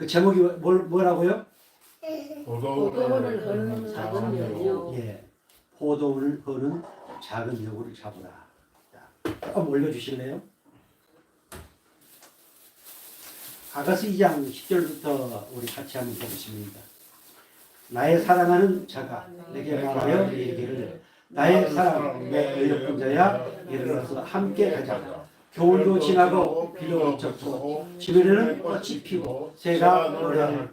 그 제목이 뭐라고요? 포도원을 거는 작은 여우. 예, 포도원을 거는 작은 여우를 잡으라. 한번 올려주실래요? 아가서 2장 10절부터 우리 같이 한번 보겠습니다. 나의 사랑하는 자가 내게 말하여 이르기를 나의 사랑 내 의롭은 자야 일어나서 함께 가자. 겨울도 지나고 비도 그쳤고 지면에는 꽃이 피고 새가 노래할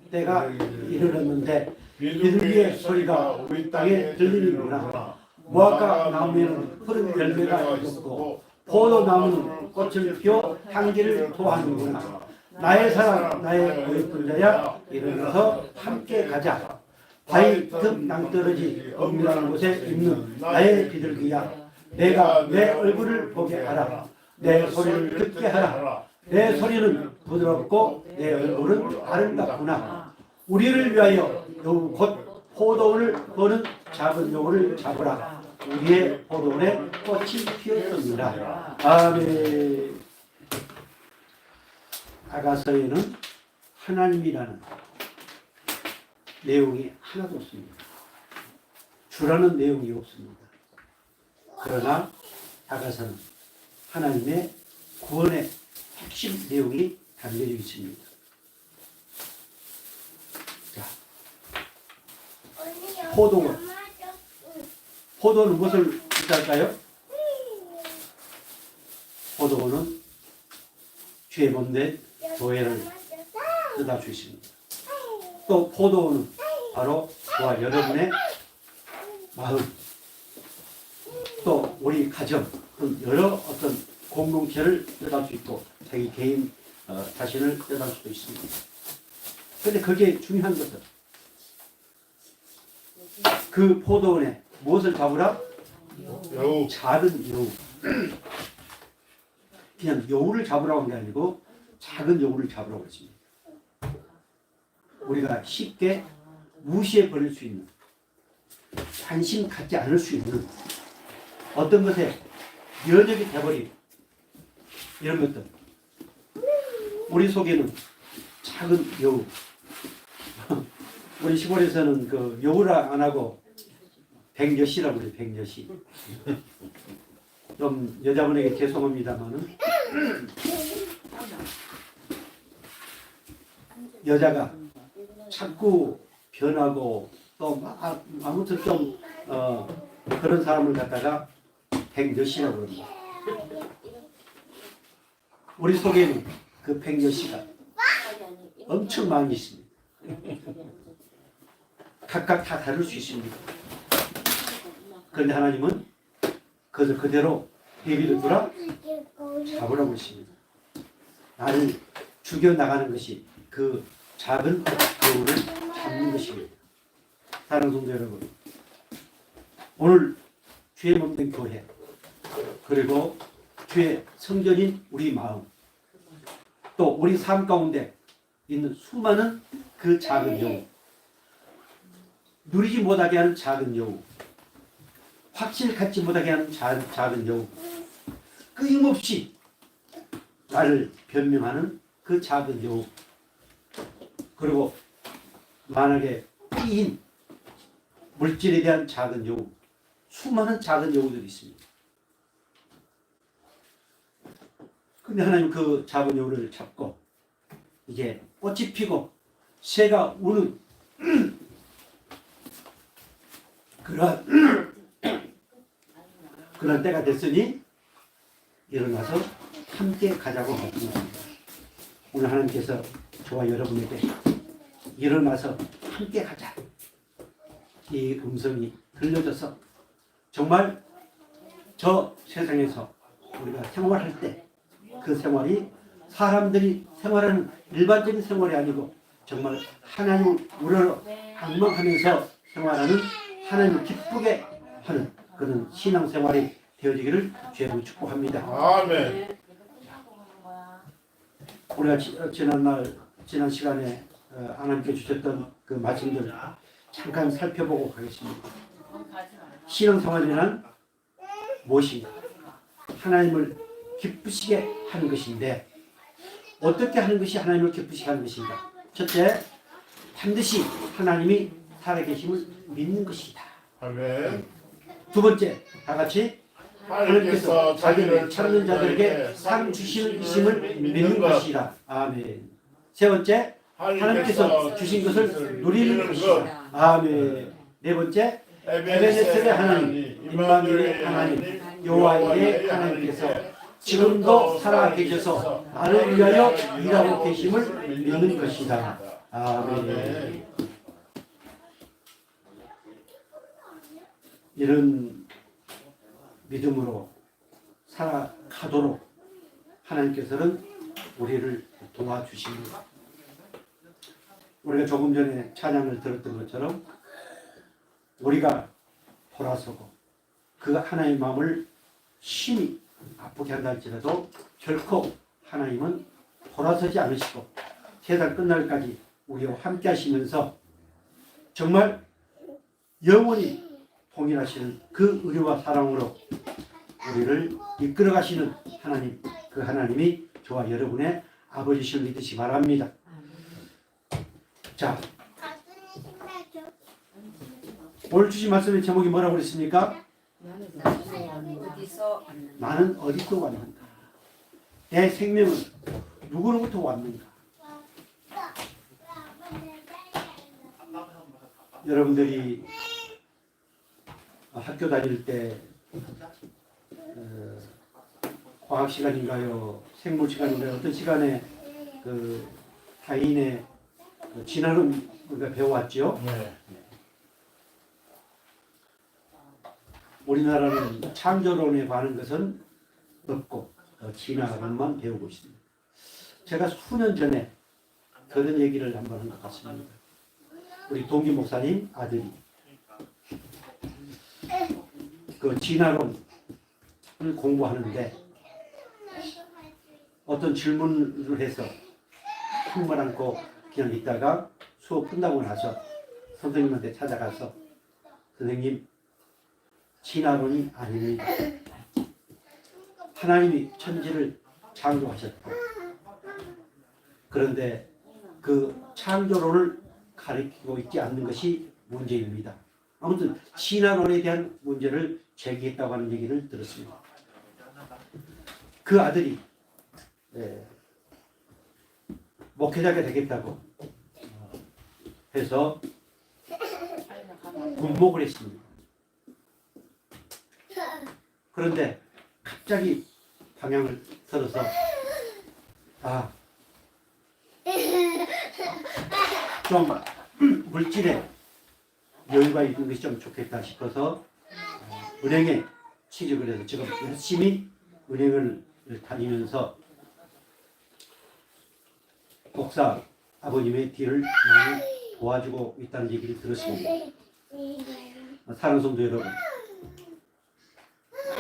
때가 이르렀는데 비둘기의 소리가 우리 땅에 들리는구나. 무화과 나무에는 푸른 열매가 익었고 포도나무는 꽃을 피워 향기를 토하는구나. 나의 사랑 나의 의롭은 자야 일어나서 함께 가자. 바위 틈 낭떠러지 엄밀한 곳에 있는 나의 비둘기야 내가 내 얼굴을 보게 하라. 내 소리를 듣게 하라. 내 소리는 부드럽고 내 얼굴은 아름답구나. 우리를 위하여 여우 곧 포도원을 거는 작은 여우를 잡으라. 우리의 포도원에 꽃이 피었습니다. 아멘. 아가서에는 하나님이라는 내용이 하나도 없습니다. 주라는 내용이 없습니다. 그러나 아가서는 하나님의 구원의 핵심 내용이 담겨져 있습니다. 자, 포도원. 포도는 무엇을 뜻할까요? 포도원은 죄 못된 교회를 뜻할 수 있습니다. 또 포도원은 바로 저와 여러분의 마음, 또 우리 가정, 여러 어떤 공동체를 뜻할 수 있고 자기 개인 자신을 뜻할 수도 있습니다. 그런데 그게 중요한 것은 그 포도원에 무엇을 잡으라? 여우. 작은 여우. 그냥 여우를 잡으라고 한 게 아니고 작은 여우를 잡으라고 했습니다. 우리가 쉽게 무시해 버릴 수 있는, 관심 갖지 않을 수 있는 어떤 것에 면역이 돼버린 이런 것들. 우리 속에는 작은 여우. 우리 시골에서는 그 여우라 안 하고 백여시라고 그래요. 백여시. 좀 여자분에게 죄송합니다만은 여자가 자꾸 변하고 또 아무튼 좀 그런 사람을 갖다가 백여시라고 합니다. 우리 속에는 그 백여시가 엄청 많이 있습니다. 각각 다 다를 수 있습니다. 그런데 하나님은 그것을 그대로 예비를 두라 잡으라고 했습니다. 나를 죽여나가는 것이 그 작은 여우를 잡는 것입니다. 사랑하는 성도 여러분, 오늘 죄 없는 교회, 그리고 주의 성전인 우리 마음, 또 우리 삶 가운데 있는 수많은 그 작은 여우, 누리지 못하게 하는 작은 여우, 확신을 갖지 못하게 하는 작은 여우, 끊임없이 나를 변명하는 그 작은 여우, 그리고 만약에 삐인 물질에 대한 작은 여우, 수많은 작은 여우들이 있습니다. 근데 하나님 그 작은 여우를 잡고 이제 꽃이 피고 새가 우는 그런 때가 됐으니 일어나서 함께 가자고 말씀하십니다. 오늘 하나님께서 저와 여러분에게 일어나서 함께 가자, 이 음성이 들려져서 정말 저 세상에서 우리가 생활할 때 그 생활이 사람들이 생활하는 일반적인 생활이 아니고 정말 하나님을 우러러 방망하면서 생활하는, 하나님을 기쁘게 하는 그런 신앙생활이 되어지기를 주님으로 축복합니다. 아멘. 우리가 지난 시간에 하나님께 주셨던 그 말씀들 잠깐 살펴보고 가겠습니다. 신앙생활이란 무엇인가? 하나님을 기쁘시게 하는 것인데, 어떻게 하는 것이 하나님을 기쁘시게 하는 것인가? 첫째, 반드시 하나님이 살아계심을 믿는 것이다. 아멘. 두 번째, 다 같이 하나님께서 자기를 찾는 자들에게 상 주시는 이심을 믿는 것이다. 아멘. 세 번째, 하나님께서 주신 것을 누리는 것이다. 아멘. 네 번째, 에베네셀의 하나님, 임마누엘의 하나님, 여호와의 하나님께서 지금도 살아계셔서 나를 위하여 일하고 계심을 믿는 것이다. 아멘. 이런 믿음으로 살아가도록 하나님께서는 우리를 도와주십니다. 우리가 조금 전에 찬양을 들었던 것처럼 우리가 돌아서고 그 하나님의 마음을 심히 아프게 한다 할지라도 결코 하나님은 돌아서지 않으시고 세상 끝날까지 우리와 함께 하시면서 정말 영원히 통일하시는 그 의리와 사랑으로 우리를 이끌어 가시는 하나님, 그 하나님이 저와 여러분의 아버지실 믿으시 바랍니다. 자, 오늘 주신 말씀의 제목이 뭐라고 그랬습니까? 나는 어디서 왔는가? 내 생명은 누구로부터 왔는가? 여러분들이 학교 다닐 때 과학 시간인가요? 생물 시간인가요? 어떤 시간에 그 타인의 진화론 우리가 배워왔죠? 네. 우리나라는 창조론에 관한 것은 없고 진화론만 배우고 있습니다. 제가 수년 전에 그런 얘기를 한번 한 것 같습니다. 우리 동기 목사님 아들이 그 진화론을 공부하는데 어떤 질문을 해서 흉물 안고 그냥 있다가 수업 끝나고 나서 선생님한테 찾아가서 선생님, 진화론이 아닙니다. 하나님이 천지를 창조하셨고 그런데 그 창조론을 가리키고 있지 않는 것이 문제입니다. 아무튼 진화론에 대한 문제를 제기했다고 하는 얘기를 들었습니다. 그 아들이 목회자가 되겠다고 해서 군복을 했습니다. 그런데 갑자기 방향을 틀어서 좀 물질에 여유가 있는 것이 좀 좋겠다 싶어서 은행에 취직을 해서 지금 열심히 은행을 다니면서 목사 아버님의 뒤를 많이 도와주고 있다는 얘기를 들었습니다. 사랑하는 성도 여러분,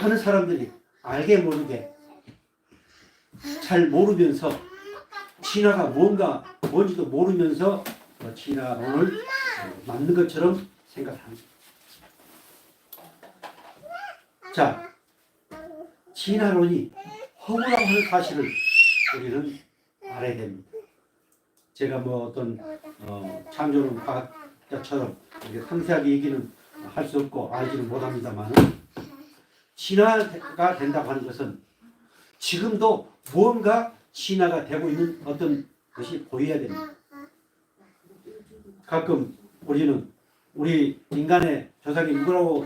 많은 사람들이 알게 모르게 잘 모르면서 진화가 뭔지도 모르면서 진화론을 맞는 것처럼 생각합니다. 자, 진화론이 허구라고 하는 사실을 우리는 알아야 됩니다. 제가 뭐 어떤 창조론 과학자처럼 이렇게 상세하게 얘기는 할 수 없고 알지는 못합니다만 진화가 된다고 하는 것은 지금도 무언가 진화가 되고 있는 어떤 것이 보여야 됩니다. 가끔 우리는 우리 인간의 조상이 누구라고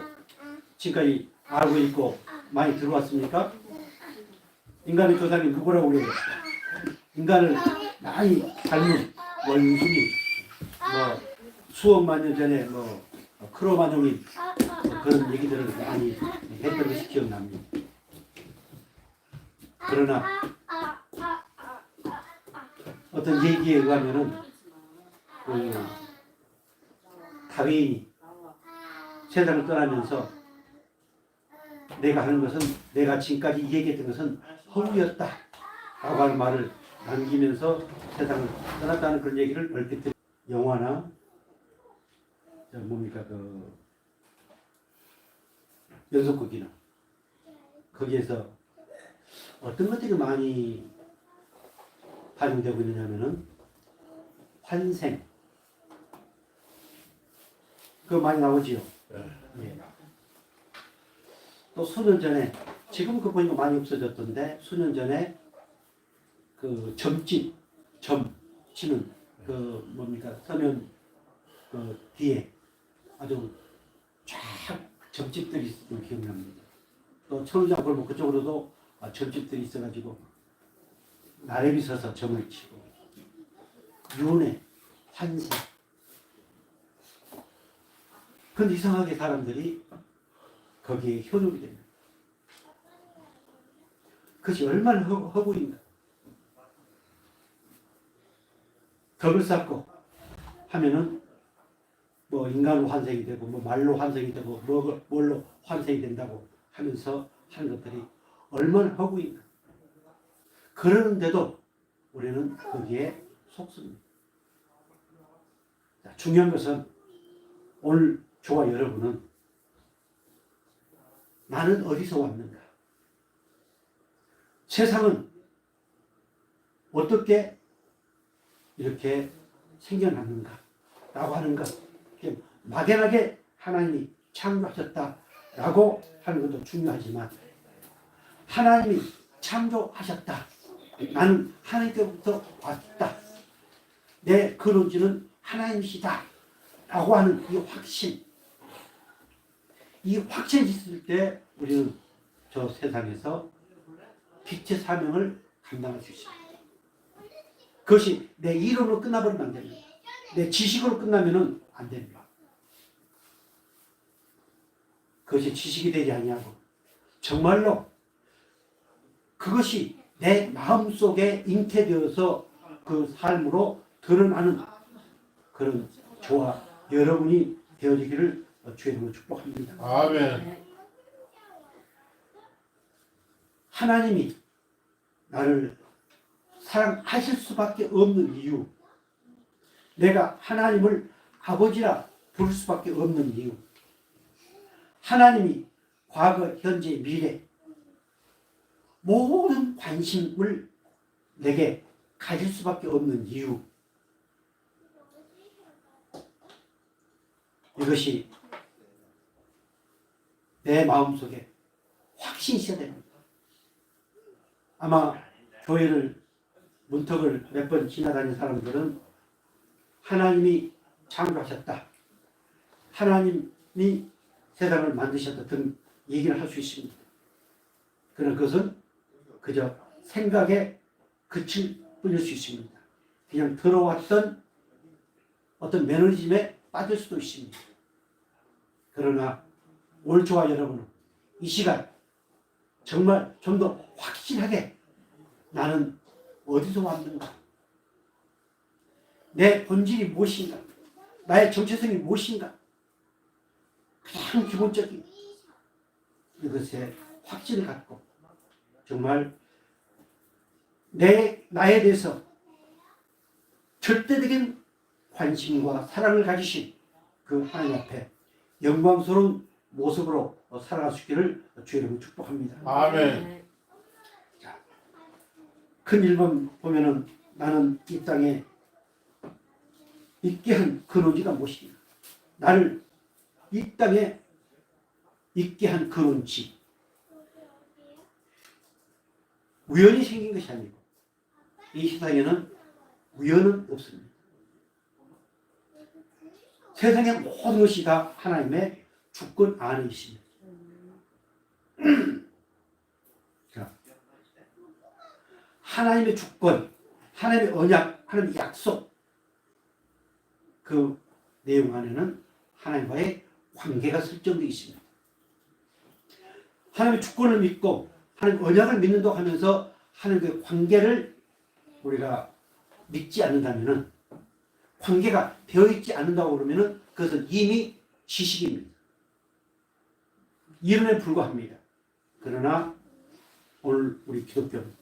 지금까지 알고 있고 많이 들어왔습니까? 인간의 조상이 누구라고 그래요? 인간을 많이 닮은 원숭이, 수억만 년 전에 크로마뇽인 그런 얘기들을 많이 했던 것이 기억납니다. 그러나 어떤 얘기에 의하면은 다윈이 세상을 떠나면서 내가 하는 것은 내가 지금까지 얘기했던 것은 허구였다 라고 하는 말을 남기면서 세상을 떠났다는 그런 얘기를 얼핏 영화나 뭡니까 연속극이나 거기에서 어떤 것들이 많이 반영되고 있느냐면은 환생. 그거 많이 나오지요. 예. 또 수년 전에 지금 그 보니까 많이 없어졌던데 수년 전에 그 점집 점 치는 그 뭡니까 서면 그 뒤에 아주 쫙 점집들이 있었던 기억납니다. 또 천우장 골목 그쪽으로도 점집들이 있어가지고 나래비 서서 점을 치고 윤회 환생. 근데 이상하게 사람들이 거기에 현혹이 됩니다. 그것이 얼마나 허구인가. 덕을 쌓고 하면은 뭐 인간으로 환생이 되고 뭐 말로 환생이 되고 뭘로 환생이 된다고 하면서 하는 것들이 얼마나 허구인가. 그러는데도 우리는 거기에 속습니다. 자, 중요한 것은 오늘 저와 여러분은 나는 어디서 왔는가? 세상은 어떻게 이렇게 생겨났는가? 라고 하는 것. 막연하게 하나님이 창조하셨다라고 하는 것도 중요하지만 하나님이 창조하셨다. 나는 하나님께로부터 왔다. 내 근원지는 하나님이시다. 라고 하는 이 확신. 이 확신이 있을 때 우리는 저 세상에서 빛의 사명을 감당할 수 있습니다. 그것이 내 이론으로 끝나버리면 안 됩니다. 내 지식으로 끝나면 안 됩니다. 그것이 지식이 되지 아니하고 정말로 그것이 내 마음속에 잉태되어서 그 삶으로 드러나는 그런 저와 여러분이 되어지기를 주의 이름으로 축복합니다. 아멘. 하나님이 나를 사랑하실 수밖에 없는 이유, 내가 하나님을 아버지라 부를 수밖에 없는 이유, 하나님이 과거, 현재, 미래 모든 관심을 내게 가질 수밖에 없는 이유, 이것이 내 마음속에 확신이 있어야 됩니다. 아마 교회를 문턱을 몇 번 지나다닌 사람들은 하나님이 창조하셨다, 하나님이 세상을 만드셨다 등 얘기를 할 수 있습니다. 그러나 그것은 그저 생각에 그칠 뿐일 수 있습니다. 그냥 들어왔던 어떤 매너리즘에 빠질 수도 있습니다. 그러나 오늘 저와 여러분은 이 시간 정말 좀 더 확실하게 나는 어디서 왔는가? 내 본질이 무엇인가? 나의 정체성이 무엇인가? 가장 기본적인 이것에 확신을 갖고 정말 나에 대해서 절대적인 관심과 사랑을 가지신 그 하나님 앞에 영광스러운 모습으로 살아갈 수 있기를 주의 이름으로 축복합니다. 아멘. 자, 큰 1번 보면은 나는 이 땅에 있게 한 근원지가 무엇이냐? 나를 이 땅에 있게 한 근원지. 우연히 생긴 것이 아니고 이 세상에는 우연은 없습니다. 세상의 모든 것이 다 하나님의 주권 안에 있습니다. 자, 하나님의 주권, 하나님의 언약, 하나님의 약속, 그 내용 안에는 하나님과의 관계가 설정되어 있습니다. 하나님의 주권을 믿고 하나님의 언약을 믿는다고 하면서 하나님의 관계를 우리가 믿지 않는다면, 관계가 되어있지 않는다고 그러면 그것은 이미 지식입니다. 이론에 불과합니다. 그러나 오늘 우리 기독교는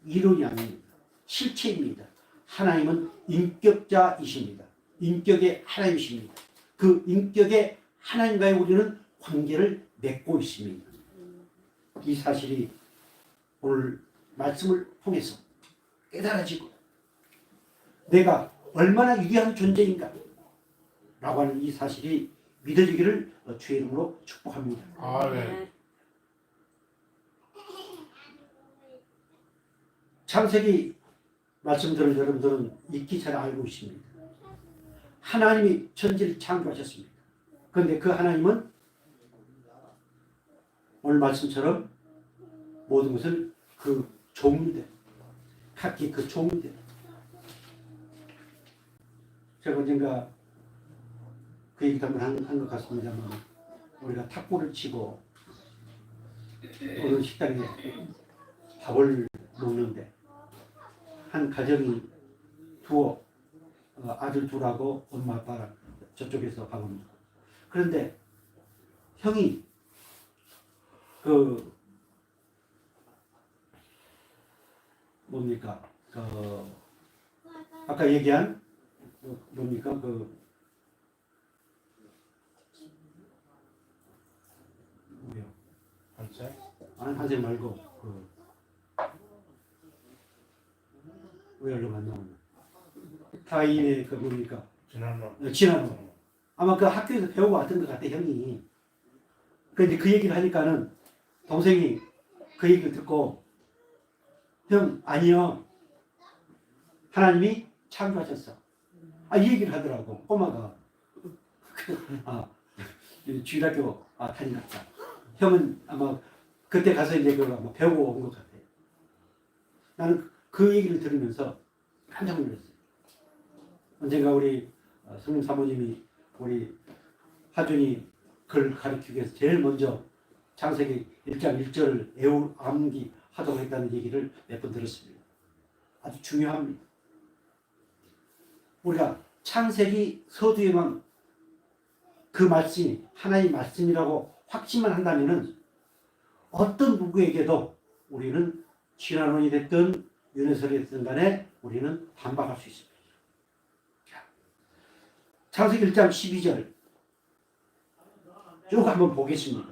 이론이 아닙니다. 실체입니다. 하나님은 인격자이십니다. 인격의 하나님이십니다. 그 인격의 하나님과의 우리는 관계를 맺고 있습니다. 이 사실이 오늘 말씀을 통해서 깨달아지고 내가 얼마나 위대한 존재인가 라고 하는 이 사실이 믿어지기를 주의 이름으로 축복합니다. 아멘. 창세기 말씀들을 여러분들은 익히 잘 알고 있습니다. 하나님이 천지를 창조하셨습니다. 그런데 그 하나님은 오늘 말씀처럼 모든 것을 그 종류대로, 각기 그 종류대로. 제가 언젠가 그 얘기도 한번 한 것 같습니다만, 우리가 탁구를 치고 어느 식당에 밥을 먹는데 한 가정이 아들 둘하고 엄마 아빠랑 저쪽에서 밥을 먹고, 그런데 형이 그 뭡니까 아까 얘기한 뭡니까 뭐요? 한세? 아니 한세 말고 왜 얼른 안 나오나? 타인의 그 뭡니까? 지난번 아마 그 학교에서 배우고 왔던 것 같아 형이. 그런데 그 얘기를 하니까는 동생이 그 얘기를 듣고 형 아니요 하나님이 창조하셨어. 이 얘기를 하더라고 꼬마가. 주일학교 다니니까 형은 아마 그때 가서 이제 그걸 아마 배우고 온 것 같아요. 나는 그 얘기를 들으면서 깜짝 놀랐어요. 언젠가 우리 성령 사모님이 우리 하준이 글 가르치기 위해서 제일 먼저 창세기 1장 1절을 암기하도록 했다는 얘기를 몇 번 들었습니다. 아주 중요합니다. 우리가 창세기 서두에만 그 말씀이 하나님의 말씀이라고 확신만 한다면은 어떤 누구에게도 우리는 신한원이 됐든 윤회설이 됐든 간에 우리는 반박할 수 있습니다. 창세기 1장 12절 쭉 한번 보겠습니다.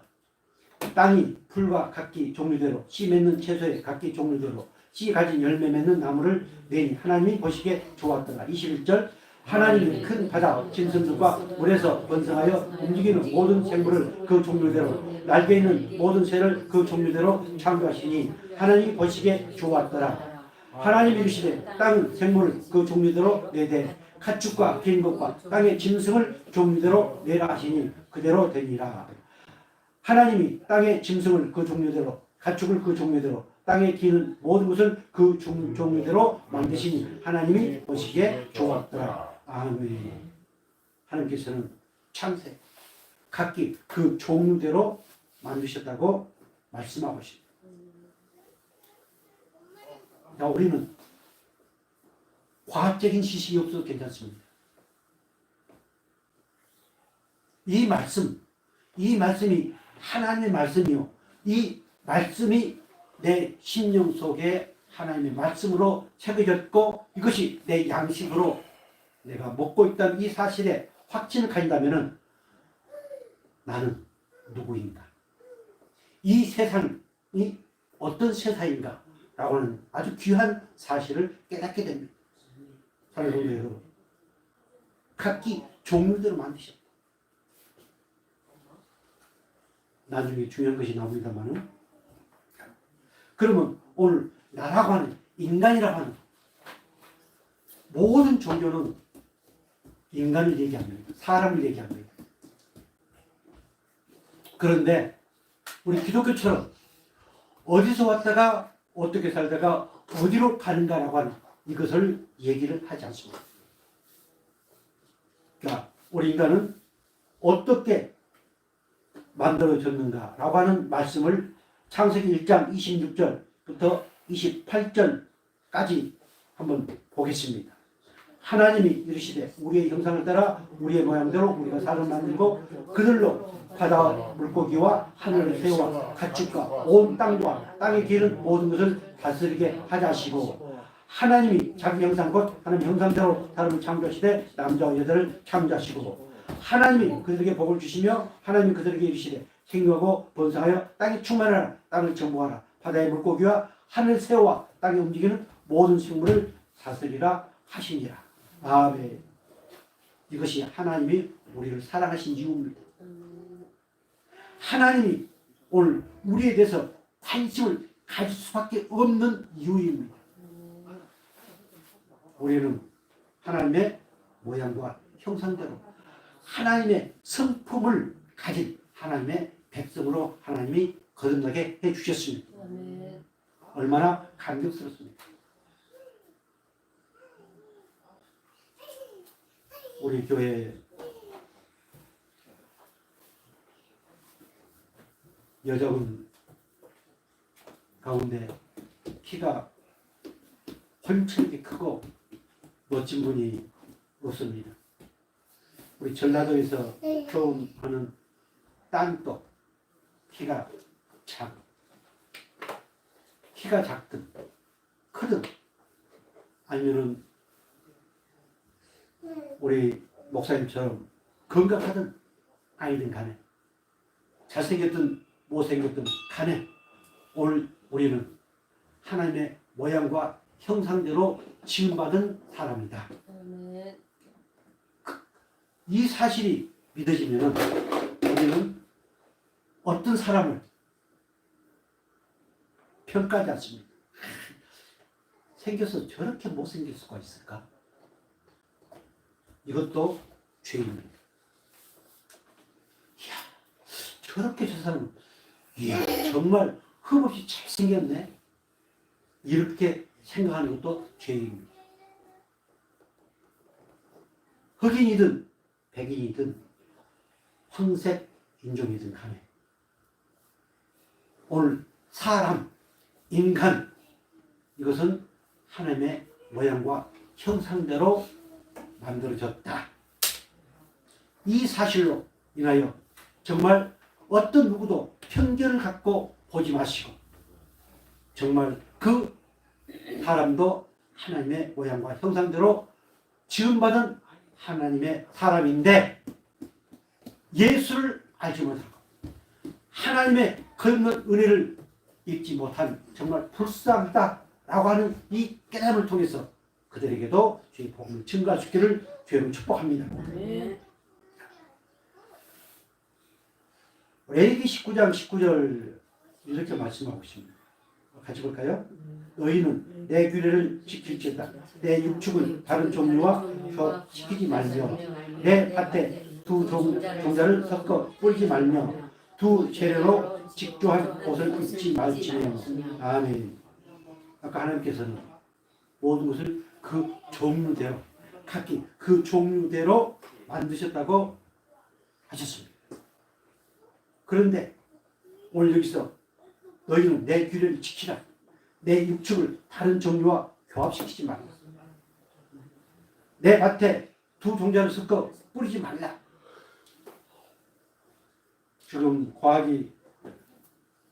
땅이 풀과 각기 종류대로 씨 맺는 채소에 각기 종류대로 씨 가진 열매 맺는 나무를 내니 하나님이 보시기에 좋았더라. 21절 하나님이 큰 바다 짐승들과 물에서 번성하여 움직이는 모든 생물을 그 종류대로 날개 있는 모든 새를 그 종류대로 창조하시니 하나님이 보시기에 좋았더라. 하나님이 이르시되 땅 생물을 그 종류대로 내되 가축과 긴 것과 땅의 짐승을 종류대로 내라 하시니 그대로 되니라. 하나님이 땅의 짐승을 그 종류대로 가축을 그 종류대로 땅에 기는 모든 것을 그 종류대로 만드시니 하나님이 보시기에 좋았더라. 아멘. 하나님께서는 창세 각기 그 종류대로 만드셨다고 말씀하고 있습니다. 우리는 과학적인 지식이 없어도 괜찮습니다. 이 말씀이 하나님의 말씀이요. 이 말씀이 내 심령 속에 하나님의 말씀으로 새겨졌고 이것이 내 양식으로 내가 먹고 있다는 이 사실에 확신을 가진다면 나는 누구인가? 이 세상이 어떤 세상인가? 라고 하는 아주 귀한 사실을 깨닫게 됩니다. 사랑하는 성도 여러분, 각기 종류대로 만드셨다. 나중에 중요한 것이 나옵니다만은, 그러면 오늘 나라고 하는 인간이라고 하는 모든 종교는 인간을 얘기합니다. 사람을 얘기합니다. 그런데 우리 기독교처럼 어디서 왔다가 어떻게 살다가 어디로 가는가라고 하는 이것을 얘기를 하지 않습니다. 그러니까 우리 인간은 어떻게 만들어졌는가라고 하는 말씀을 창세기 1장 26절부터 28절까지 한번 보겠습니다. 하나님이 이르시되 우리의 형상을 따라 우리의 모양대로 우리가 사람을 만들고 그들로 바다 물고기와 하늘의 새와 가축과 온 땅과 땅에 기는 모든 것을 다스리게 하자시고 하나님이 자기 형상 곧 하나님 형상대로 사람을 창조하시되 남자와 여자를 창조하시고 하나님이 그들에게 복을 주시며 하나님이 그들에게 이르시되 생육하고 번성하여 땅에 충만하라. 땅을 정복하라. 바다의 물고기와 하늘 새와 땅에 움직이는 모든 생물을 다스리라 하시니라. 아멘. 이것이 하나님이 우리를 사랑하신 이유입니다. 하나님이 오늘 우리에 대해서 관심을 가질 수밖에 없는 이유입니다. 우리는 하나님의 모양과 형상대로 하나님의 성품을 가진 하나님의 백성으로 하나님이 거듭나게 해주셨습니다. 얼마나 감격스럽습니까? 우리 교회 여자분 가운데 키가 헐렁하게 크고 멋진 분이 없습니다. 우리 전라도에서 처음 하는 땅도 키가 작든 크든 아니면은 우리 목사님처럼 건강하든 아니든 간에 잘생겼든 못생겼든 간에 오늘 우리는 하나님의 모양과 형상대로 지음받은 사람이다. 이 사실이 믿어지면 우리는 어떤 사람을 평가하지 않습니다. 생겨서 저렇게 못생길 수가 있을까? 이것도 죄입니다. 이야, 저렇게 저 사람은 이야, 정말 흠없이 잘생겼네. 이렇게 생각하는 것도 죄입니다. 흑인이든 백인이든 황색 인종이든 간에 오늘 사람, 인간 이것은 하나님의 모양과 형상대로 만들어졌다. 이 사실로 인하여 정말 어떤 누구도 편견을 갖고 보지 마시고 정말 그 사람도 하나님의 모양과 형상대로 지음받은 하나님의 사람인데 예수를 알지 못하고 하나님의 거듭난 은혜를 입지 못한 정말 불쌍하다라고 하는 이 깨달음을 통해서 그들에게도 주의 복음을 증거할 수 있기를 주님으로 축복합니다. 레위기 19장 19절 이렇게 말씀하고 있습니다. 같이 볼까요? 너희는 내 규례를 지킬지어다. 내 육축을 다른 종류와 교합시키지 말며 내 밭에 두 종자를 섞어 뿌리지 말며 두 재료로 직조한 옷을 입지 말지며. 아멘. 아까 하나님께서는 모든 것을 그 종류대로 각기 그 종류대로 만드셨다고 하셨습니다. 그런데 오늘 여기서 너희는 내 규례를 지키라. 내 육축을 다른 종류와 교합시키지 말라. 내 밭에 두 종자를 섞어 뿌리지 말라. 지금 과학이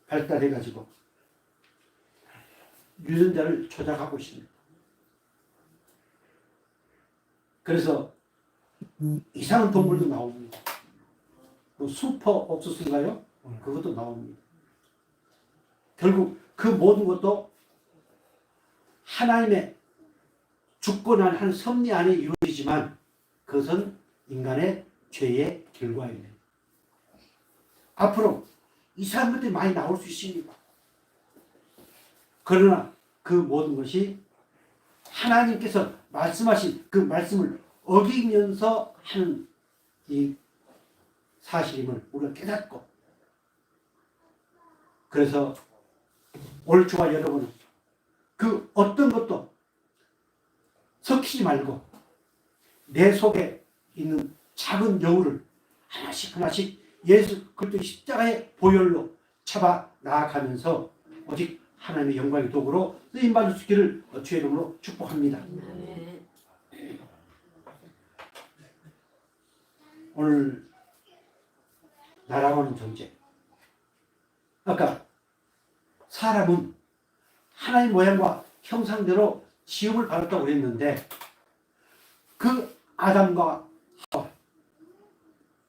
발달해가지고 유전자를 조작하고 있습니다. 그래서 이상한 동물도 나옵니다. 뭐 슈퍼 옥수수인가요? 그것도 나옵니다. 결국 그 모든 것도 하나님의 주권한 한 섭리 안에 이루어지지만 그것은 인간의 죄의 결과입니다. 앞으로 이상한 것들이 많이 나올 수 있습니다. 그러나 그 모든 것이 하나님께서 말씀하신 그 말씀을 어기면서 하는 이 사실임을 우리가 깨닫고 그래서 오늘 주와 여러분은 그 어떤 것도 섞이지 말고 내 속에 있는 작은 여우를 하나씩 하나씩 예수 그리스도의 십자가의 보혈로 잡아 나아가면서 오직 하나님의 영광의 도구로 쓰임받을 수 있기를 주의 이름으로 축복합니다. 오늘 나라고 하는 존재 아까 사람은 하나님 모양과 형상대로 지음을 받았다고 그랬는데 그 아담과 하와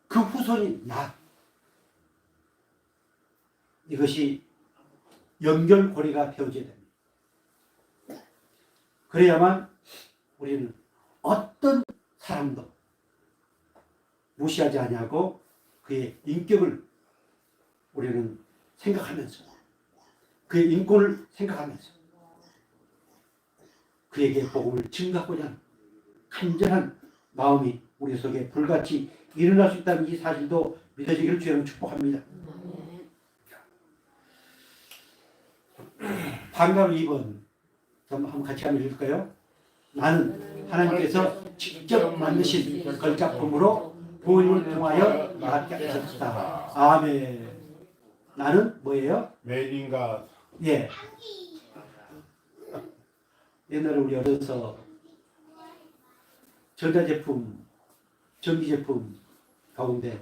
그 후손인 나 이것이 연결고리가 되어져야 됩니다. 그래야만 우리는 어떤 사람도 무시하지 아니하고 그의 인격을 우리는 생각하면서 그의 인권을 생각하면서 그에게 복음을 증거하고자 하는 간절한 마음이 우리 속에 불같이 일어날 수 있다는 이 사실도 믿어지기를 주여는 축복합니다. 반가운 2번 한번 같이 한번 읽을까요? 나는 하나님께서 직접 만드신 걸작품으로 부모님을 통하여 낳게 하셨다. 아멘. 나는 뭐예요? 메인인가 예. 옛날에 우리 어려서 전자제품, 전기제품 가운데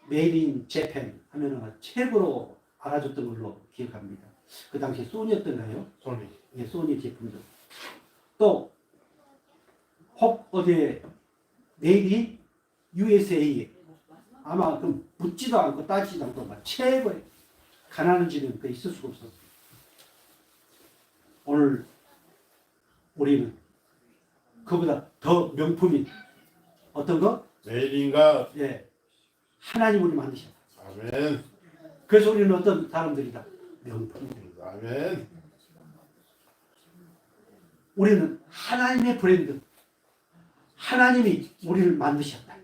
메이드 인 재팬 하면은 최고로 알아줬던 걸로 기억합니다. 그 당시에 소니였던가요? 소니. 예, 소니 제품들. 또 혹 어디에 메이드 인 USA 아마 그 묻지도 않고 따지지도 않고 막 최고의 가난한 집은 그 있을 수가 없었어요. 오늘 우리는 그보다 더 명품인 어떤 거? 메인인가 예, 하나님 우리 만드셨다. 아멘. 그래서 우리는 어떤 사람들이다? 명품들. 아멘. 우리는 하나님의 브랜드. 하나님이 우리를 만드셨다.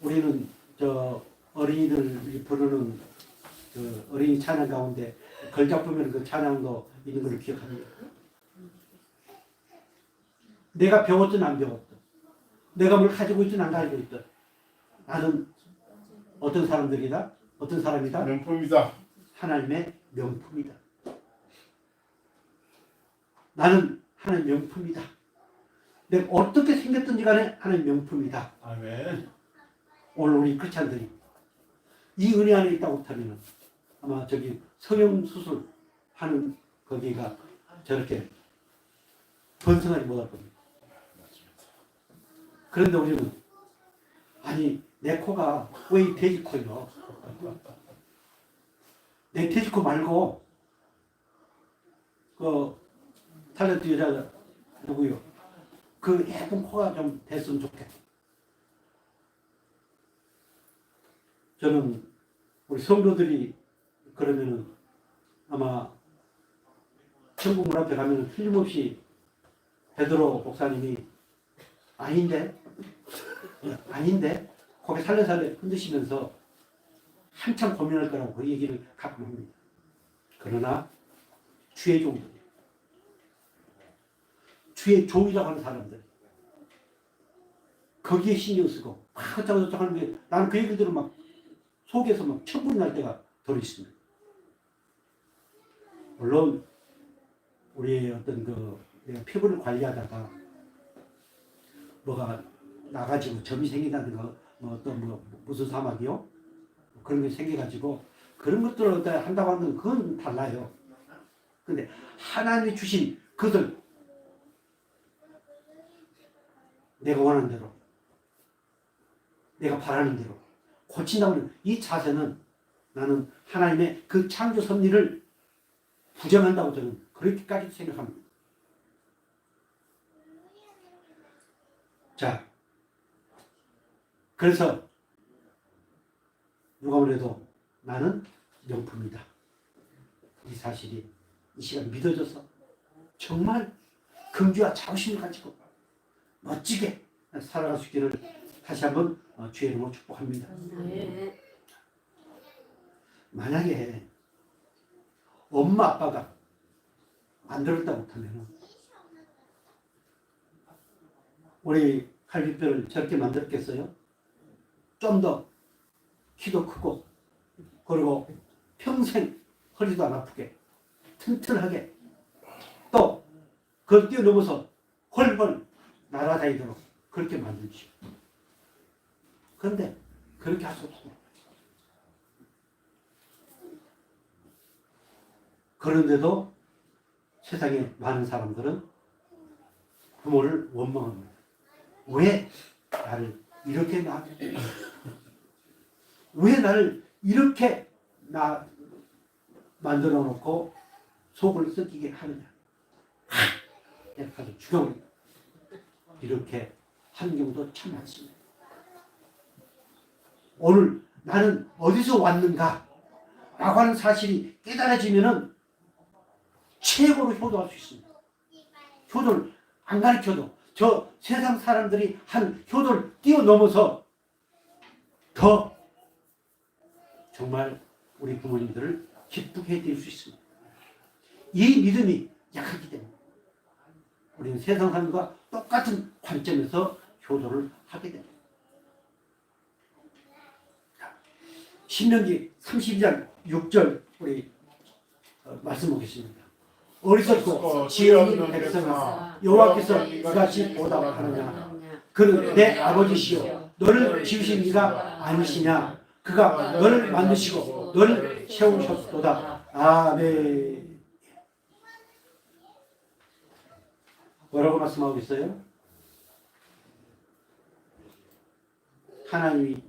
우리는 저 어린이들이 부르는 그 어린이 찬양 가운데 걸작품에는 그 찬양도 있는 걸 기억합니다. 내가 배웠든 안 배웠든, 내가 뭘 가지고 있든 안 가지고 있든, 나는 어떤 사람들이다? 어떤 사람이다? 명품이다. 하나님의 명품이다. 나는 하나님 명품이다. 내가 어떻게 생겼든지 간에 하나님 명품이다. 아멘. 오늘 우리 크리스찬들이 이 은혜 안에 있다고 못하면 아마 저기 성형수술 하는 거기가 저렇게 번성하지 못할 겁니다. 그런데 우리는 아니 내 코가 왜 이 돼지코요? 내 돼지코 말고 그 탤런트 여자 누구요? 그 예쁜 코가 좀 됐으면 좋겠다. 저는 우리 성도들이 그러면은 아마 천국 문 앞에 가면은 틀림없이 베드로 목사님이 아닌데 거기 살래살래 흔드시면서 한참 고민할 거라고 그 얘기를 가끔 합니다. 그러나 주의 종들, 주의 종이라고 하는 사람들 거기에 신경 쓰고 막 어쩌고저쩌고 하는 게 나는 그 얘기를 들으면 막 속에서 막 천불이 날 때가 덜 있습니다. 물론 우리의 어떤 그 내가 피부를 관리하다가 뭐가 나가지고 점이 생긴다든가 뭐 어떤 뭐 무슨 사막이요? 그런 게 생겨가지고 그런 것들을 한다고 하는 그건 달라요. 근데 하나님이 주신 그들 내가 원하는 대로 내가 바라는 대로 고친다고 하는 이 자세는 나는 하나님의 그 창조 섭리를 부정한다고 저는 그렇게까지 생각합니다. 자, 그래서 누가 뭐래도 나는 명품이다. 이 사실이 이 시간 믿어져서 정말 긍지와 자부심을 가지고 멋지게 살아갈 수 있기를 다시 한번 주의 이름으로 축복합니다. 만약에 엄마 아빠가 만들었다 못하면 우리 갈비뼈를 저렇게 만들었겠어요? 좀 더 키도 크고 그리고 평생 허리도 안 아프게 튼튼하게 또 그걸 뛰어넘어서 훨훨 날아다니도록 그렇게 만들죠. 그런데 그렇게 할 수 없습니다. 그런데도 세상에 많은 사람들은 부모를 원망합니다. 왜 나를 이렇게 왜 나를 이렇게 만들어 놓고 속을 썩이게 하느냐. 내가 가서 죽여버린다. 이렇게 하는 경우도 참 많습니다. 오늘 나는 어디서 왔는가 라고 하는 사실이 깨달아지면은 최고로 효도할 수 있습니다. 효도를 안 가르쳐도 저 세상 사람들이 한 효도를 뛰어넘어서 더 정말 우리 부모님들을 기쁘게 해드릴 수 있습니다. 이 믿음이 약하기 때문에 우리는 세상 사람과 똑같은 관점에서 효도를 하게 됩니다. 신명기 32장 6절 우리 말씀 보겠습니다. 어리석고 지혜 없는 백성아 여호와께서 이같이 보답하느냐 그는 내 아버지시요 너를 지으신 이가 아니시냐 그가 너를 만드시고 너를 세우셨도다. 아멘. 뭐라고 말씀하고 있어요? 하나님이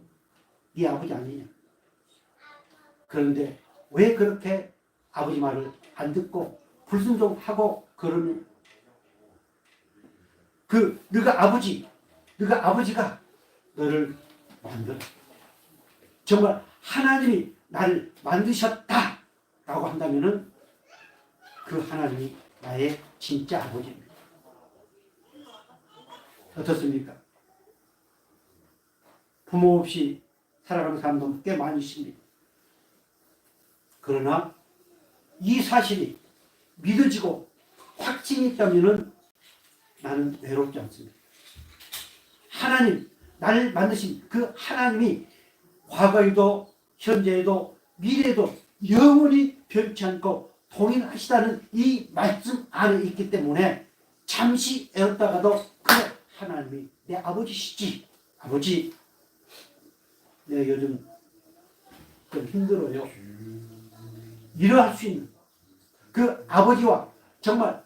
네 아버지 아니냐. 그런데 왜 그렇게 아버지 말을 안 듣고 불순종하고 그러면 너가 아버지가 너를 만들어. 정말 하나님이 나를 만드셨다 라고 한다면은 그 하나님이 나의 진짜 아버지입니다. 어떻습니까? 부모 없이 살아가는 사람도 꽤 많이 있습니다. 그러나 이 사실이 믿어지고 확신이 있다면은 나는 외롭지 않습니다. 하나님, 나를 만드신 그 하나님이 과거에도 현재에도 미래에도 영원히 변치 않고 동일하시다는 이 말씀 안에 있기 때문에 잠시 애웠다가도 그래 하나님이 내 아버지시지. 아버지, 내가 요즘 좀 힘들어요. 이러할 수 있는 그 아버지와 정말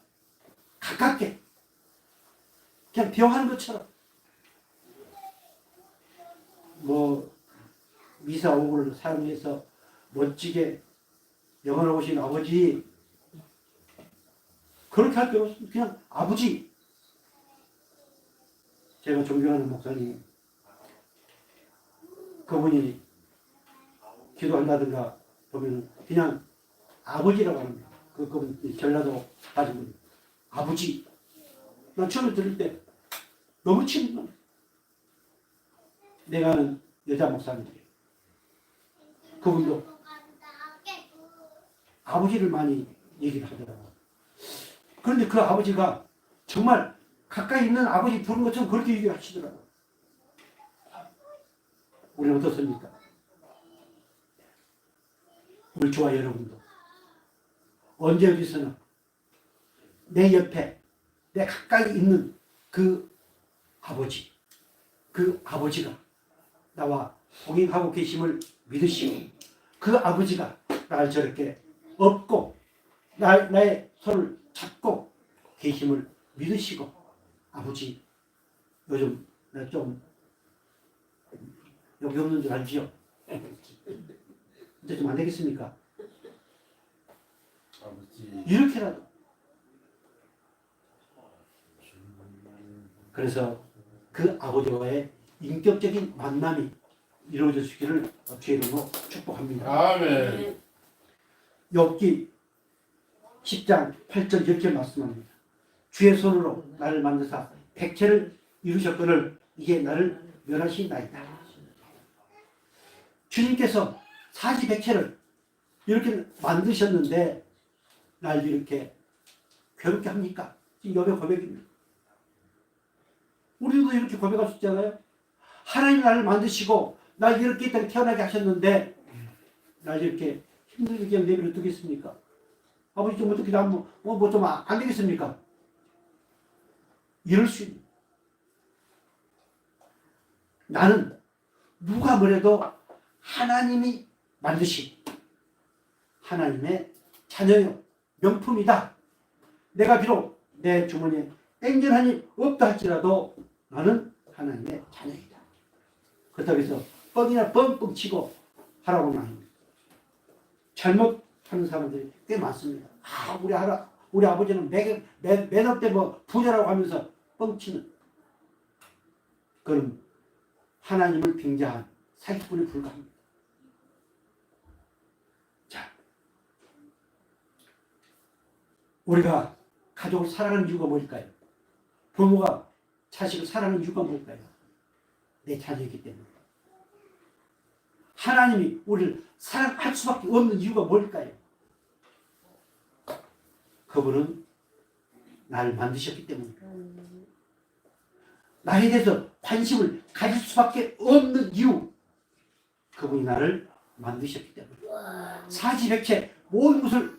가깝게 그냥 대화하는 것처럼 미사 오구를 사용해서 멋지게 영어를 오신 아버지 그렇게 할 필요 없습니다. 그냥 아버지. 제가 존경하는 목사님 그분이 기도한다든가 보면 그냥 아버지라고 합니다. 그분 전라도 가지고 아버지. 난 처음에 들을 때 너무 친근해. 내가 아는 여자 목사님이에요. 그분도 아버지를 많이 얘기를 하더라고요. 그런데 그 아버지가 정말 가까이 있는 아버지 부른 것처럼 그렇게 얘기하시더라고요. 우리는 어떻습니까? 우리 저와 여러분도 언제 어디서나 내 옆에 내 가까이 있는 그 아버지가 나와 동행하고 계심을 믿으시고 그 아버지가 나를 저렇게 업고 나의 손을 잡고 계심을 믿으시고 아버지 요즘 나 좀 여기 없는 줄 알지요? 이제 좀 안 되겠습니까? 아버지. 이렇게라도 그래서 그 아버지와의 인격적인 만남이 이루어지기를 주의 이름으로 축복합니다. 아멘. 욥기 10장 8절 이렇게 말씀합니다. 주의 손으로 나를 만드사 백체를 이루셨거늘 이게 나를 멸하시나이다. 주님께서 사지백체를 이렇게 만드셨는데 날 이렇게 괴롭게 합니까? 지금 욥의 고백입니다. 우리도 이렇게 고백할 수 있잖아요. 하나님 나를 만드시고 날 이렇게 태어나게 하셨는데 날 이렇게 힘들게 그냥 내버려 두겠습니까? 아버지 좀 어떻게 좀 안 되겠습니까? 이럴 수 있는. 나는 누가 뭐래도 하나님이 만드신 하나님의 자녀요. 명품이다. 내가 비록 내 주머니에 땡전 한 일 없다 할지라도 나는 하나님의 자녀이다. 그렇다고 해서 뻥이나 뻥뻥 치고 하라고는 아닙니다. 잘못하는 사람들이 꽤 많습니다. 우리 아버지는 매너 때 부자라고 하면서 뻥치는 그건 하나님을 빙자한 사기꾼에 불과합니다. 자, 우리가 가족을 사랑하는 이유가 뭘까요? 부모가 자식을 사랑하는 이유가 뭘까요? 내 자녀이기 때문에. 하나님이 우리를 사랑할 수밖에 없는 이유가 뭘까요? 그분은 나를 만드셨기 때문입니다. 나에 대해서 관심을 가질 수밖에 없는 이유, 그분이 나를 만드셨기 때문에, 사지백체 모든 것을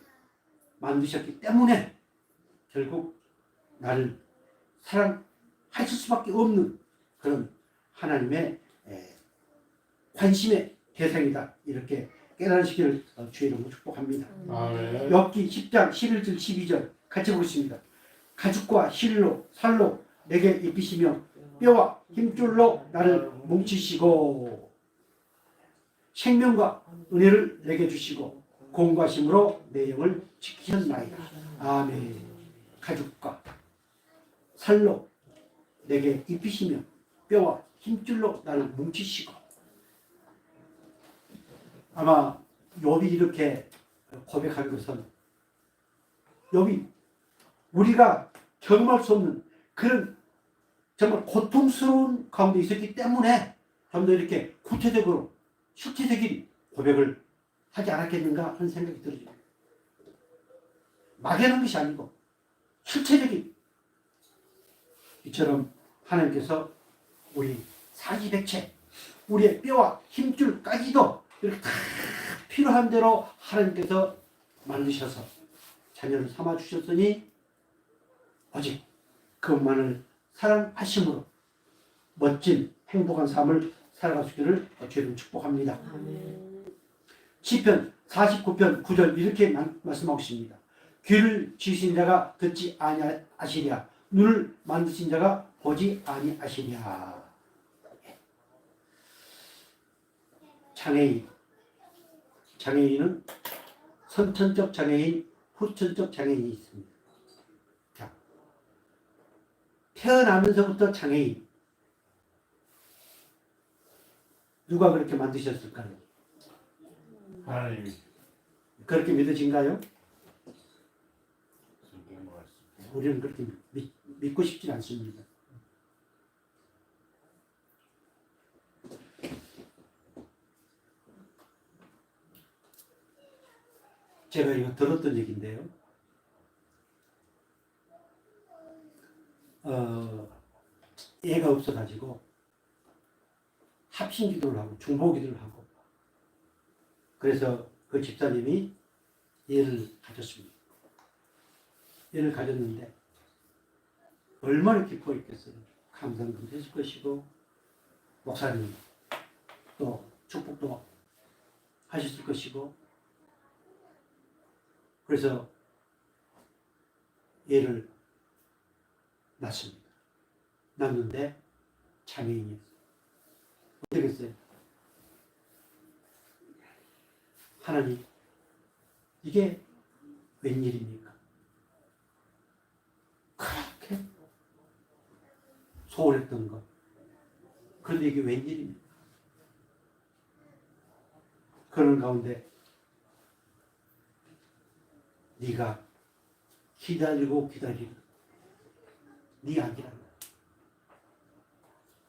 만드셨기 때문에 결국 나를 사랑하실 수밖에 없는 그런 하나님의 관심의 대상이다. 이렇게 깨달으시기를 주의 이름으로 축복합니다. 아멘. 욥기 10장 11절 12절 같이 보겠습니다. 가죽과 실로 살로 내게 입히시며 뼈와 힘줄로 나를 뭉치시고 생명과 은혜를 내게 주시고 공과심으로 내 영을 지키셨나이다. 아멘. 가죽과 살로 내게 입히시며 뼈와 힘줄로 나를 뭉치시고. 아마 욥이 이렇게 고백한 것은 욥이 우리가 경험할 수 없는 그런 정말 고통스러운 가운데 있었기 때문에 좀 더 이렇게 구체적으로 실체적인 고백을 하지 않았겠는가 하는 생각이 들어요. 막연한 것이 아니고 실체적인. 이처럼 하나님께서 우리 사지백체, 우리의 뼈와 힘줄까지도 이렇게 다 필요한 대로 하나님께서 만드셔서 자녀를 삼아 주셨으니 오직 그분만을 사랑하심으로 멋진 행복한 삶을 살아갈 수 있기를 주님 축복합니다. 시편 49편 9절 이렇게 말씀하고 있습니다. 귀를 지으신 자가 듣지 아니하시랴, 눈을 만드신 자가 보지 아니하시랴. 장애인은 선천적 장애인, 후천적 장애인이 있습니다. 자, 태어나면서부터 장애인. 누가 그렇게 만드셨을까요? 하나님이 그렇게 믿어진가요? 성경에 말씀. 우리는 그렇게 믿고 싶지 않습니다. 제가 이거 들었던 얘기인데요. 애가 없어가지고 합심 기도를 하고 중보 기도를 하고, 그래서 그 집사님이 애를 가졌습니다. 애를 가졌는데 얼마나 기뻐했겠어요. 감상도 했을 것이고 목사님 또 축복도 하셨을 것이고. 그래서 애를 낳습니다. 낳는데 장애인이었어요. 어떻게 했어요? 하나님, 이게 웬일입니까? 그렇게 소원했던 것. 그런데 이게 웬일입니까? 그런 가운데 네가 기다리고 기다리고 네 아기란다.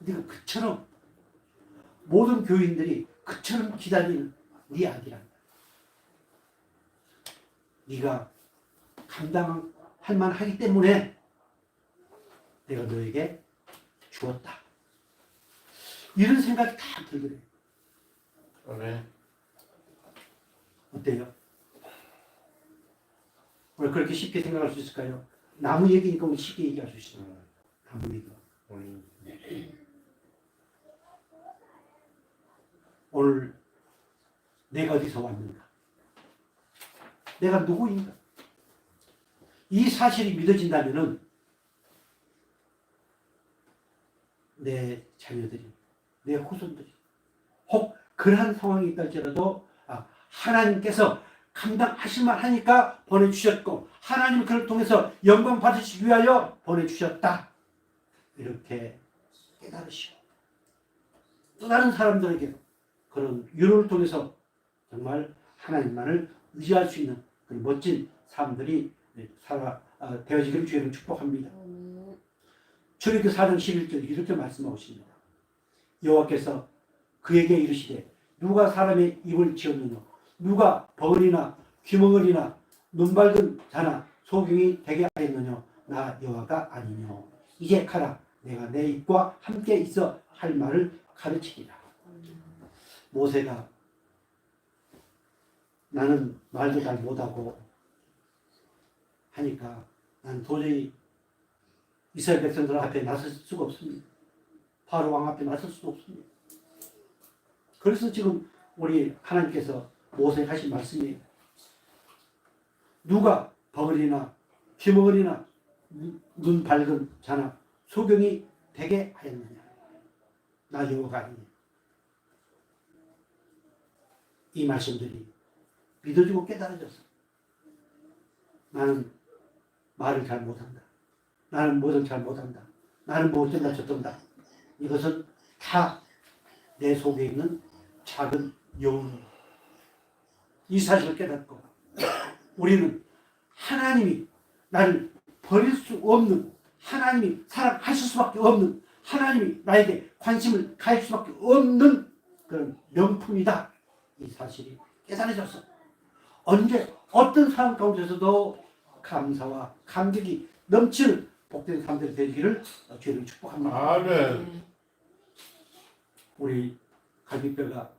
네가 그처럼 모든 교인들이 그처럼 기다리는 네 아기란다. 네가 감당할 만하기 때문에 내가 너에게 주었다. 이런 생각이 다 들더래요. 아멘. 어때요? 왜 그렇게 쉽게 생각할 수 있을까요? 나무 얘기니까 우리 쉽게 얘기할 수 있어요. 나무 얘기. 오늘 내가 어디서 왔는가? 내가 누구인가? 이 사실이 믿어진다면은 내 자녀들이, 내 후손들이 혹 그러한 상황이 있다 할지라도 하나님께서 감당하실 만하니까 보내주셨고 하나님 그를 통해서 영광 받으시기 위하여 보내주셨다. 이렇게 깨달으시고 또 다른 사람들에게 그런 위로를 통해서 정말 하나님만을 의지할 수 있는 그런 멋진 사람들이 되어지기를 주의를 축복합니다. 출애굽기 4장 11절 이렇게 말씀하고 있습니다. 여호와께서 그에게 이르시되 누가 사람의 입을 지었느냐 누가 버글이나 귀머거리나 눈 밝은 자나 소경이 되게 하였느냐 나 여호와가 아니뇨 이제 가라 내가 내 입과 함께 있어 할 말을 가르치리라. 모세가 나는 말도 잘 못하고 하니까 난 도저히 이스라엘 백성들 앞에 나설 수가 없습니다. 바로 왕 앞에 나설 수도 없습니다. 그래서 지금 우리 하나님께서 모세에게 하신 말씀이에요. 누가 버글이나 귀머거리나 눈 밝은 자나 소경이 되게 하였느냐 나 여호와가 아니냐. 이 말씀들이 믿어지고 깨달아져서 나는 말을 잘 못한다. 나는 뭐든 잘 못한다. 나는 뭐 어쩐다 저쩐다. 이것은 다 내 속에 있는 작은 여운. 이 사실을 깨닫고 우리는 하나님이 나를 버릴 수 없는 하나님이 사랑하실 수밖에 없는 하나님이 나에게 관심을 가할 수밖에 없는 그런 명품이다. 이 사실이 깨달아져서 언제 어떤 상황 가운데서도 감사와 감격이 넘치는 복된 사람들이 되기를 주님을 축복합니다. 아멘. 우리 갈비뼈가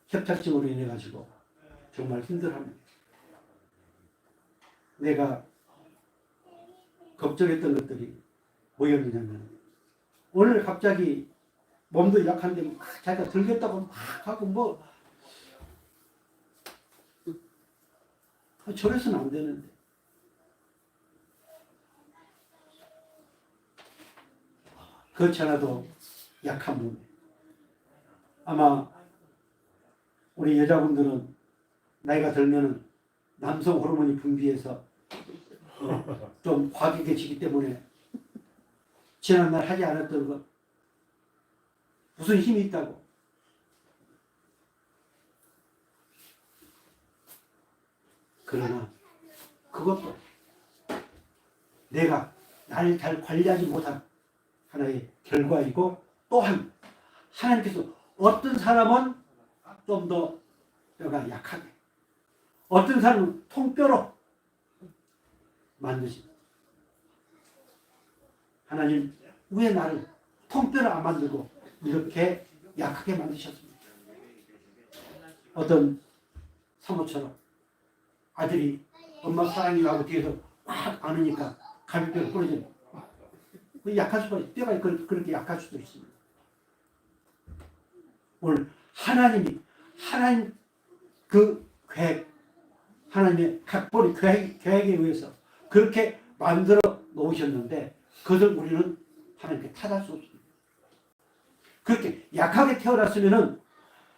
협착증으로 인해 가지고 정말 힘들어합니다. 내가 걱정했던 것들이 뭐였느냐면 오늘 갑자기 몸도 약한데 막 자기가 들겠다고 막 하고 뭐 저래서는 안 되는데 그렇지 않아도 약한 몸. 아마 우리 여자분들은 나이가 들면은 남성 호르몬이 분비해서 좀 과격해지기 때문에 지난날 하지 않았던 것 무슨 힘이 있다고 그러나 그것도 내가 나를 잘 관리하지 못한 하나의 결과이고 또한 하나님께서 어떤 사람은 좀 더 뼈가 약하게 어떤 사람은 통뼈로 만드십니다. 하나님 왜 나를 통뼈로 안 만들고 이렇게 약하게 만드셨습니까? 어떤 사모처럼 아들이 엄마 사랑이라고 뒤에서 막 안으니까 갈비뼈가 부러져요. 약할 수가 있어요. 뼈가 그렇게 약할 수도 있습니다. 오늘 하나님 그 계획, 하나님의 각본의 계획에 의해서 그렇게 만들어 놓으셨는데 그것을 우리는 하나님께 탓할 수 없습니다. 그렇게 약하게 태어났으면은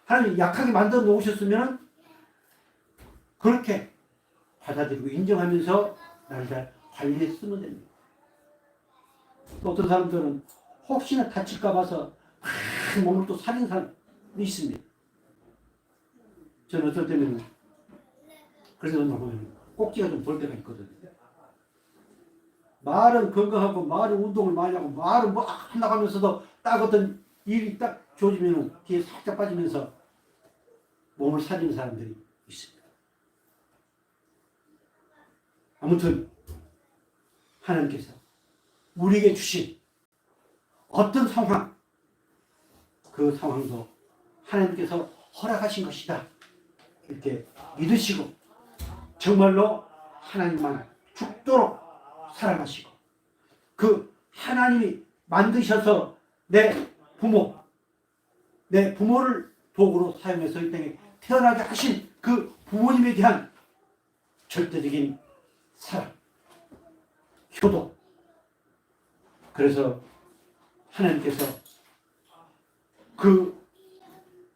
하나님이 약하게 만들어 놓으셨으면은 그렇게 받아들이고 인정하면서 나를 잘 관리했으면 됩니다. 또 어떤 사람들은 혹시나 다칠까 봐서 막 몸을 또 사는 사람이 있습니다. 저는 어떨 때는 그래서 보면 꼭지가 좀 볼 때가 있거든요. 말은 건강하고 말은 운동을 많이 하고 말은 뭐 나가면서도 딱 어떤 일이 딱 조지면은 뒤에 살짝 빠지면서 몸을 사리는 사람들이 있습니다. 아무튼 하나님께서 우리에게 주신 어떤 상황 그 상황도 하나님께서 허락하신 것이다. 이렇게 믿으시고 정말로 하나님만 죽도록 사랑하시고 그 하나님이 만드셔서 내 부모를 도구로 사용해서 이 땅에 태어나게 하신 그 부모님에 대한 절대적인 사랑, 효도. 그래서 하나님께서 그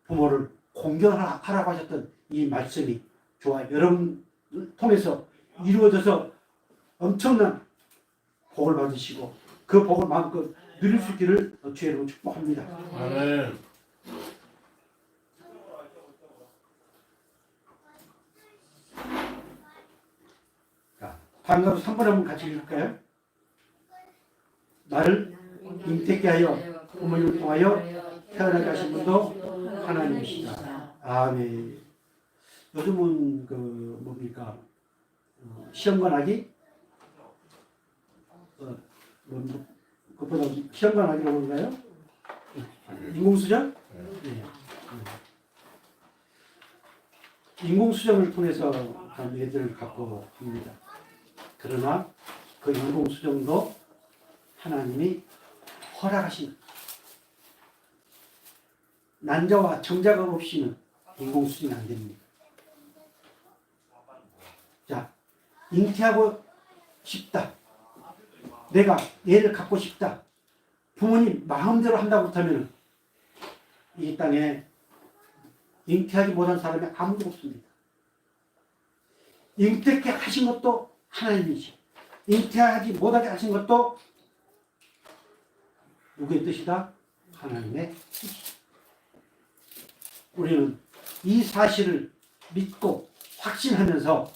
부모를 공경하라고 하셨던 이 말씀이 저와 여러분을 통해서 이루어져서 엄청난 복을 받으시고 그 복을 마음껏 누릴 수 있기를 주의 이름으로 축복합니다. 아멘. 자, 방금 3번 한번 같이 읽을까요? 나를 잉태케 하여 부모님을 통하여 태어나게 하신 분도 하나님이시다. 아멘. 요즘은 뭡니까? 시험관하기? 그것보다 시험관하기라고 그런가요? 인공수정? 네. 인공수정을 통해서 애들을 갖고 합니다. 그러나 그 인공수정도 하나님이 허락하신 난자와 정자가 없이는 인공수정이 안 됩니다. 자, 잉태하고 싶다. 내가 얘를 갖고 싶다. 부모님 마음대로 한다고 못하면 이 땅에 잉태하지 못한 사람이 아무도 없습니다. 잉태케 하신 것도 하나님이시. 잉태하지 못하게 하신 것도 누구의 뜻이다? 하나님의 뜻이다. 우리는 이 사실을 믿고 확신하면서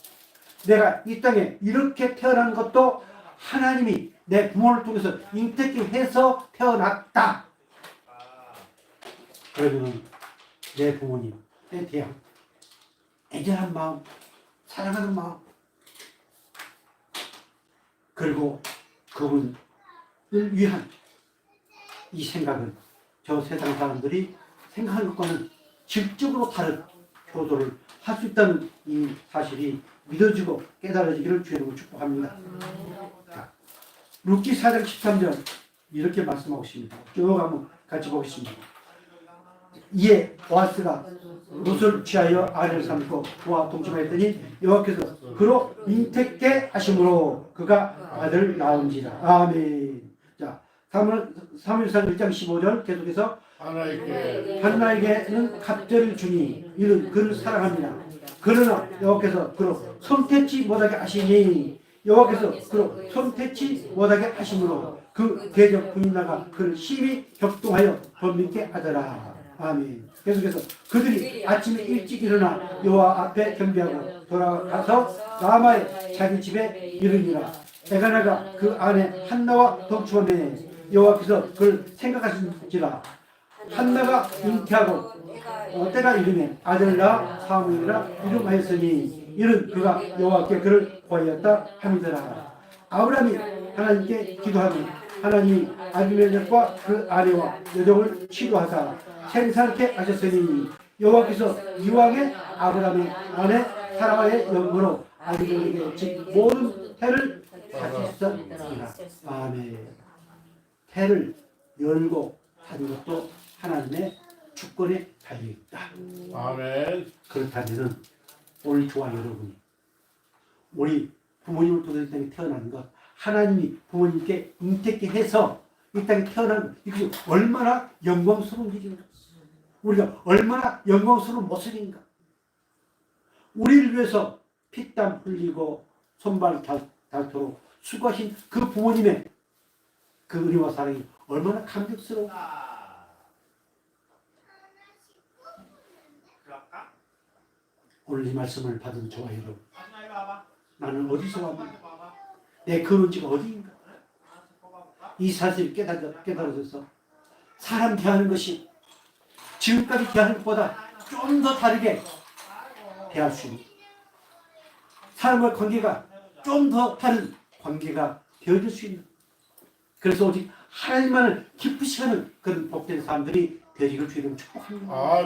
내가 이 땅에 이렇게 태어난 것도 하나님이 내 부모를 통해서 잉태케 해서 태어났다. 그러면 내 부모님에 대한 애절한 마음, 사랑하는 마음, 그리고 그분을 위한 이 생각은 저 세상 사람들이 생각하는 것과는 질적으로 다른 효도를 할 수 있다는 이 사실이 믿어지고 깨달아지기를 주의 이름으로 축복합니다. 자, 룻기 4장 13절 이렇게 말씀하고 있습니다. 쭉 한번 같이 보겠습니다. 이에 보아스가 룻을 취하여 아내를 삼고 그와 동침하였더니 여호와께서 그로 잉태케 하심으로 그가 아들을 낳은지라. 아멘. 자, 사무엘상 1장 15절 계속해서 한나에게는 갑절을 주니 이는 그를 사랑합니다. 그러나 여호와께서 그로 손태치 못하게 하시니 여호와께서 그로 손태치 못하게 하심으로 그 대적 군인나가 그를 심히 격동하여 범민케 하더라. 아멘. 계속해서 그들이 아침에 일찍 일어나 여호와 앞에 경배하고 돌아가서 라마의 자기 집에 이르니라. 에가나가 그 안에 한나와 동침하매 여호와께서 그를 생각하신지라. 한나가 잉태하고 때가 이르매 아들을 낳아 사무엘이라 이름하였으니 이는 그가 여호와께 그를 구하였다 함이더라. 아브라함이 하나님께 기도하니 하나님이 아비멜렉과 그 아내와 여종을 치료하사 생산케 하셨으니 여호와께서 이왕에 아브라함의 아내 사라의 영으로 아비멜렉의 집 모든 태를 닫으셨습니다. 아멘. 태를 열고 닫은 것도 하나님의 주권에 달려있다. 아멘. 그렇다면 오늘 저와 여러분이 우리 부모님을 통해서 이 땅에 태어난 것, 하나님이 부모님께 잉태케 해서 이 땅에 태어난 이것이 얼마나 영광스러운 일인가, 우리가 얼마나 영광스러운 모습인가. 우리를 위해서 피땀 흘리고 손발 닳도록 수고하신 그 부모님의 그 은혜와 사랑이 얼마나 감격스러워. 오늘 이 말씀을 받은 저와 여러분, 나는 어디서 왔는가? 내 근원지가 어디인가? 이 사실을 깨달아져서 사람 대하는 것이 지금까지 대하는 것보다 좀 더 다르게 대할 수 있는, 사람과의 관계가 좀 더 다른 관계가 되어질 수 있는, 그래서 오직 하나님만을 기쁘시게 하는 그런 복된 사람들이 되기를 주의로 축복합니다. 아멘.